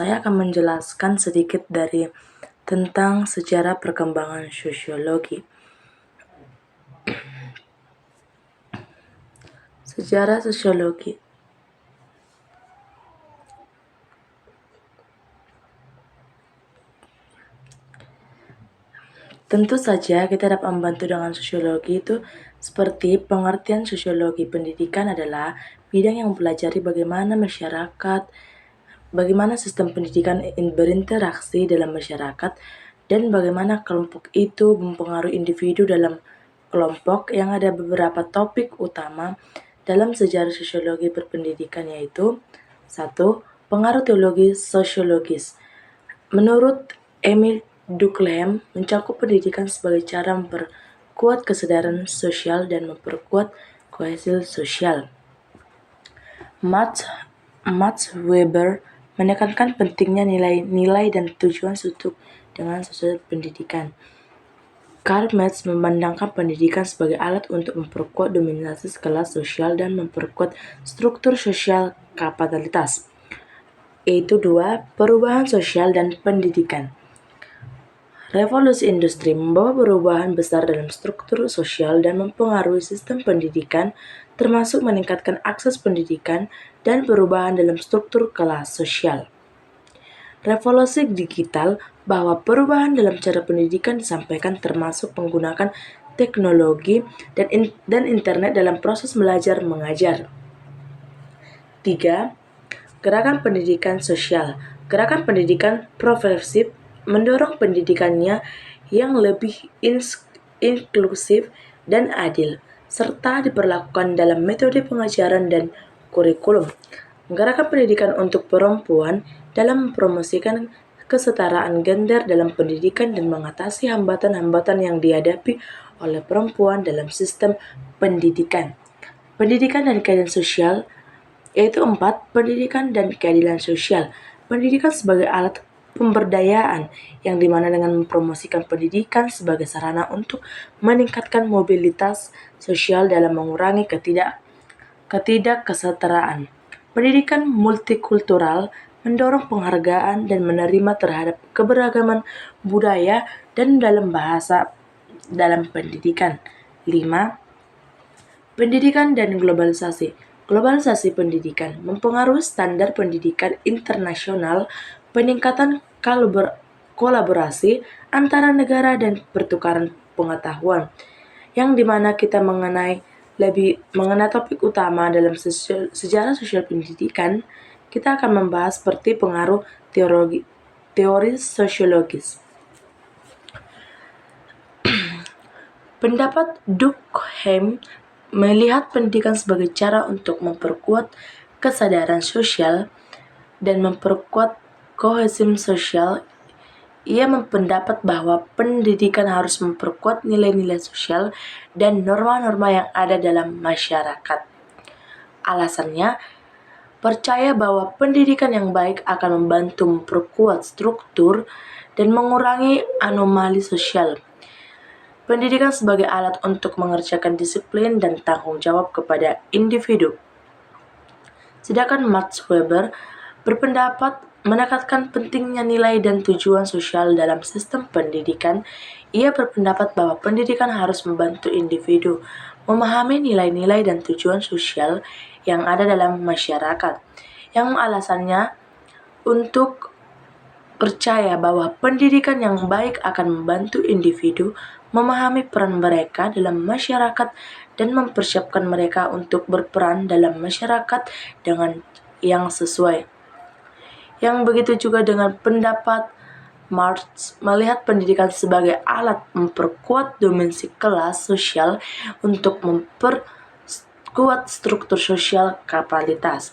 saya akan menjelaskan sedikit tentang sejarah perkembangan sosiologi. Sejarah sosiologi. Tentu saja kita dapat membantu dengan sosiologi itu seperti pengertian sosiologi pendidikan adalah bidang yang mempelajari bagaimana sistem pendidikan berinteraksi dalam masyarakat, dan bagaimana kelompok itu mempengaruhi individu dalam kelompok. Yang ada beberapa topik utama dalam sejarah sosiologi berpendidikan, yaitu 1. Pengaruh teologi sosiologis. Menurut Emil Durkheim, mencakup pendidikan sebagai cara memperkuat kesadaran sosial dan memperkuat kohesi sosial. Max Weber menekankan pentingnya nilai-nilai dan tujuan struktur dengan sosial pendidikan. Karl Marx memandangkan pendidikan sebagai alat untuk memperkuat dominasi kelas sosial dan memperkuat struktur sosial kapitalitas. Yaitu 2. Perubahan sosial dan pendidikan. Revolusi industri membawa perubahan besar dalam struktur sosial dan mempengaruhi sistem pendidikan, termasuk meningkatkan akses pendidikan dan perubahan dalam struktur kelas sosial. Revolusi digital bahwa perubahan dalam cara pendidikan disampaikan, termasuk menggunakan teknologi dan internet dalam proses belajar mengajar. 3. Gerakan pendidikan sosial. Gerakan pendidikan progresif mendorong pendidikannya yang lebih inklusif dan adil, serta diperlakukan dalam metode pengajaran dan kurikulum. Gerakan pendidikan untuk perempuan dalam mempromosikan kesetaraan gender dalam pendidikan dan mengatasi hambatan-hambatan yang dihadapi oleh perempuan dalam sistem pendidikan. Pendidikan dan keadilan sosial, yaitu 4. Pendidikan dan keadilan sosial. Pendidikan sebagai alat pemberdayaan, yang dimana dengan mempromosikan pendidikan sebagai sarana untuk meningkatkan mobilitas sosial dalam mengurangi ketidakkesetaraan. Pendidikan multikultural mendorong penghargaan dan menerima terhadap keberagaman budaya dan dalam bahasa dalam pendidikan. 5. Pendidikan dan globalisasi. Globalisasi pendidikan mempengaruhi standar pendidikan internasional, peningkatan kolaborasi antara negara dan pertukaran pengetahuan, yang dimana kita mengenai topik utama dalam sejarah sosial pendidikan. Kita akan membahas seperti pengaruh teori sosiologis. Pendapat Durkheim melihat pendidikan sebagai cara untuk memperkuat kesadaran sosial dan memperkuat kohesi sosial. Ia berpendapat bahwa pendidikan harus memperkuat nilai-nilai sosial dan norma-norma yang ada dalam masyarakat. Alasannya, percaya bahwa pendidikan yang baik akan membantu memperkuat struktur dan mengurangi anomali sosial. Pendidikan sebagai alat untuk mengerjakan disiplin dan tanggung jawab kepada individu. Sedangkan Max Weber berpendapat menekankan pentingnya nilai dan tujuan sosial dalam sistem pendidikan. Ia berpendapat bahwa pendidikan harus membantu individu memahami nilai-nilai dan tujuan sosial yang ada dalam masyarakat, yang alasannya untuk percaya bahwa pendidikan yang baik akan membantu individu memahami peran mereka dalam masyarakat dan mempersiapkan mereka untuk berperan dalam masyarakat dengan yang sesuai. Yang begitu juga dengan pendapat Marx melihat pendidikan sebagai alat memperkuat dominasi kelas sosial untuk memperkuat struktur sosial kapitalitas.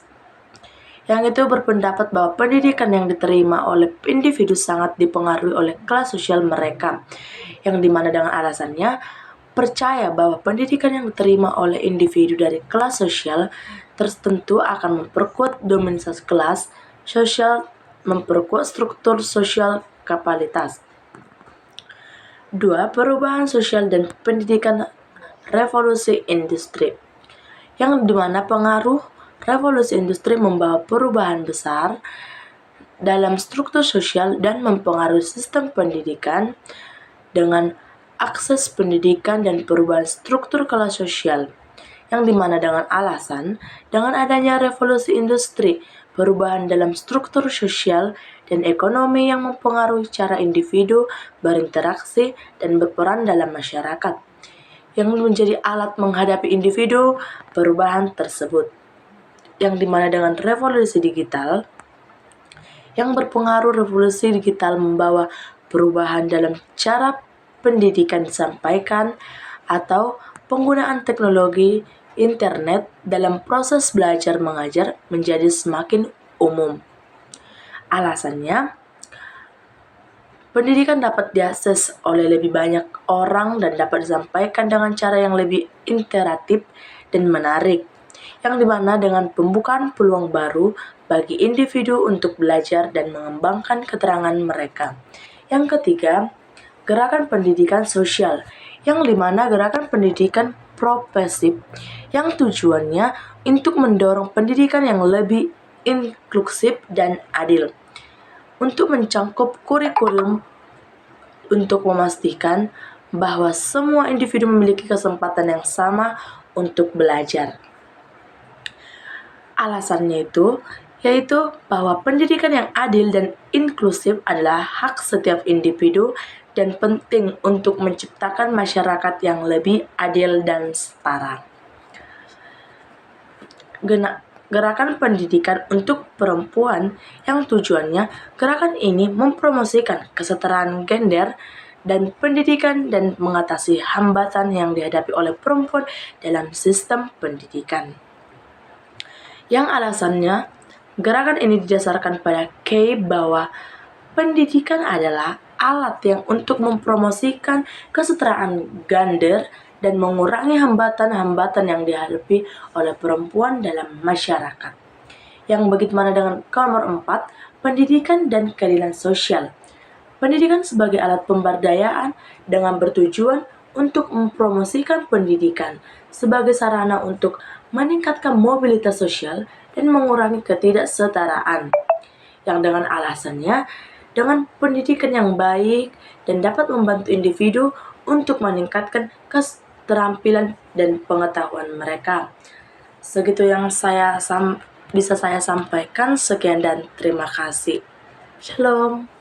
Yang itu berpendapat bahwa pendidikan yang diterima oleh individu sangat dipengaruhi oleh kelas sosial mereka, yang dimana dengan alasannya percaya bahwa pendidikan yang diterima oleh individu dari kelas sosial tertentu akan memperkuat dominasi kelas sosial, memperkuat struktur sosial kapitalitas. 2. Perubahan sosial dan pendidikan revolusi industri, yang dimana pengaruh revolusi industri membawa perubahan besar dalam struktur sosial dan mempengaruhi sistem pendidikan dengan akses pendidikan dan perubahan struktur kelas sosial, yang dimana dengan alasan dengan adanya revolusi industri, perubahan dalam struktur sosial dan ekonomi yang mempengaruhi cara individu berinteraksi dan berperan dalam masyarakat, yang menjadi alat menghadapi individu perubahan tersebut, yang dimana dengan revolusi digital, yang berpengaruh revolusi digital membawa perubahan dalam cara pendidikan disampaikan atau penggunaan teknologi internet dalam proses belajar mengajar menjadi semakin umum. Alasannya, pendidikan dapat diakses oleh lebih banyak orang dan dapat disampaikan dengan cara yang lebih interaktif dan menarik, yang dimana dengan pembukaan peluang baru bagi individu untuk belajar dan mengembangkan keterangan mereka. Yang ketiga, gerakan pendidikan sosial, yang dimana gerakan pendidikan progresif yang tujuannya untuk mendorong pendidikan yang lebih inklusif dan adil, untuk mencangkup kurikulum untuk memastikan bahwa semua individu memiliki kesempatan yang sama untuk belajar. Alasannya yaitu bahwa pendidikan yang adil dan inklusif adalah hak setiap individu dan penting untuk menciptakan masyarakat yang lebih adil dan setara. Gerakan pendidikan untuk perempuan, yang tujuannya gerakan ini mempromosikan kesetaraan gender dan pendidikan dan mengatasi hambatan yang dihadapi oleh perempuan dalam sistem pendidikan. Yang alasannya, gerakan ini didasarkan pada bahwa pendidikan adalah alat yang untuk mempromosikan kesetaraan gender dan mengurangi hambatan-hambatan yang dihadapi oleh perempuan dalam masyarakat. Yang bagaimana dengan nomor 4, pendidikan dan keadilan sosial. Pendidikan sebagai alat pemberdayaan dengan bertujuan untuk mempromosikan pendidikan sebagai sarana untuk meningkatkan mobilitas sosial dan mengurangi ketidaksetaraan, yang dengan alasannya dengan pendidikan yang baik dan dapat membantu individu untuk meningkatkan keterampilan dan pengetahuan mereka. Segitu yang bisa saya sampaikan. Sekian dan terima kasih. Shalom.